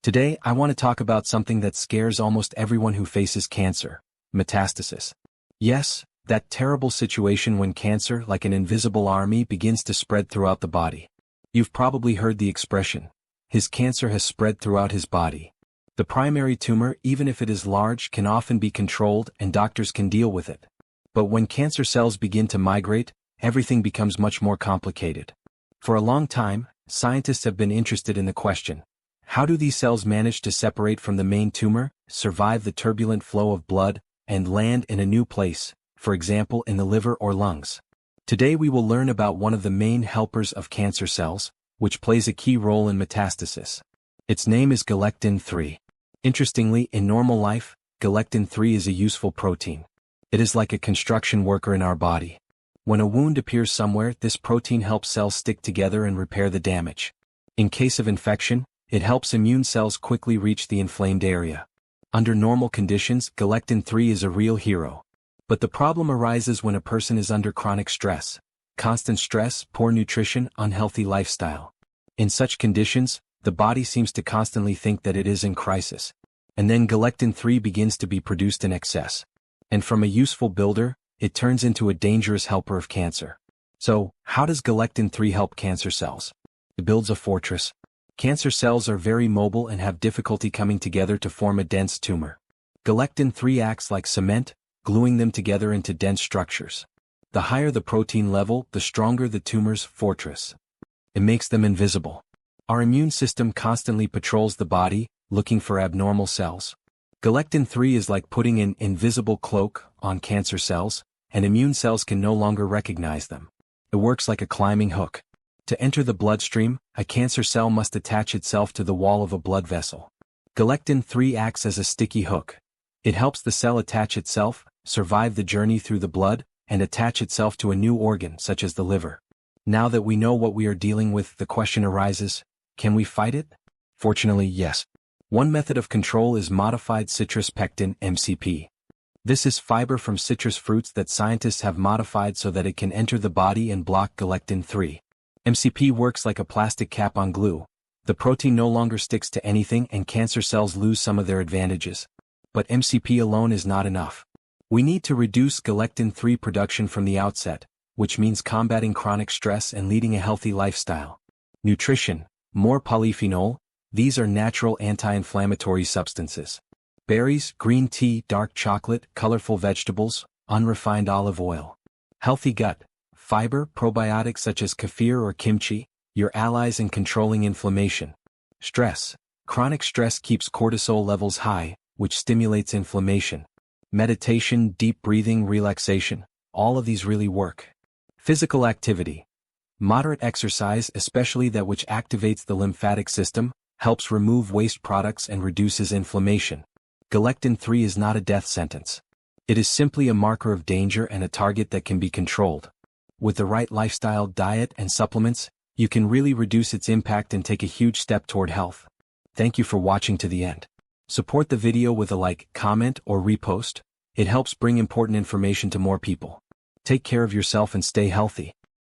Today, I want to talk about something that scares almost everyone who faces cancer: metastasis. Yes, that terrible situation when cancer, like an invisible army, begins to spread throughout the body. You've probably heard the expression, "His cancer has spread throughout his body." The primary tumor, even if it is large, can often be controlled and doctors can deal with it. But when cancer cells begin to migrate, everything becomes much more complicated. For a long time, scientists have been interested in the question: how do these cells manage to separate from the main tumor, survive the turbulent flow of blood, and land in a new place, for example in the liver or lungs? Today we will learn about one of the main helpers of cancer cells, which plays a key role in metastasis. Its name is galectin-3. Interestingly, in normal life, galectin-3 is a useful protein. It is like a construction worker in our body. When a wound appears somewhere, this protein helps cells stick together and repair the damage. In case of infection, it helps immune cells quickly reach the inflamed area. Under normal conditions, galectin-3 is a real hero. But the problem arises when a person is under chronic stress. Constant stress, poor nutrition, unhealthy lifestyle. In such conditions, the body seems to constantly think that it is in crisis. And then galectin-3 begins to be produced in excess. And from a useful builder, it turns into a dangerous helper of cancer. So, how does galectin-3 help cancer cells? It builds a fortress. Cancer cells are very mobile and have difficulty coming together to form a dense tumor. Galectin-3 acts like cement, gluing them together into dense structures. The higher the protein level, the stronger the tumor's fortress. It makes them invisible. Our immune system constantly patrols the body, looking for abnormal cells. Galectin-3 is like putting an invisible cloak on cancer cells, and immune cells can no longer recognize them. It works like a climbing hook. To enter the bloodstream, a cancer cell must attach itself to the wall of a blood vessel. Galectin-3 acts as a sticky hook. It helps the cell attach itself, survive the journey through the blood, and attach itself to a new organ such as the liver. Now that we know what we are dealing with, the question arises, can we fight it? Fortunately, yes. One method of control is modified citrus pectin, MCP. This is fiber from citrus fruits that scientists have modified so that it can enter the body and block galectin-3. MCP works like a plastic cap on glue. The protein no longer sticks to anything and cancer cells lose some of their advantages. But MCP alone is not enough. We need to reduce galectin-3 production from the outset, which means combating chronic stress and leading a healthy lifestyle. Nutrition: more polyphenol. These are natural anti-inflammatory substances. Berries, green tea, dark chocolate, colorful vegetables, unrefined olive oil. Healthy gut: fiber, probiotics such as kefir or kimchi, your allies in controlling inflammation. Stress: chronic stress keeps cortisol levels high, which stimulates inflammation. Meditation, deep breathing, relaxation, all of these really work. Physical activity: moderate exercise, especially that which activates the lymphatic system, helps remove waste products and reduces inflammation. Galectin-3 is not a death sentence. It is simply a marker of danger and a target that can be controlled. With the right lifestyle, diet, and supplements, you can really reduce its impact and take a huge step toward health. Thank you for watching to the end. Support the video with a like, comment, or repost. It helps bring important information to more people. Take care of yourself and stay healthy.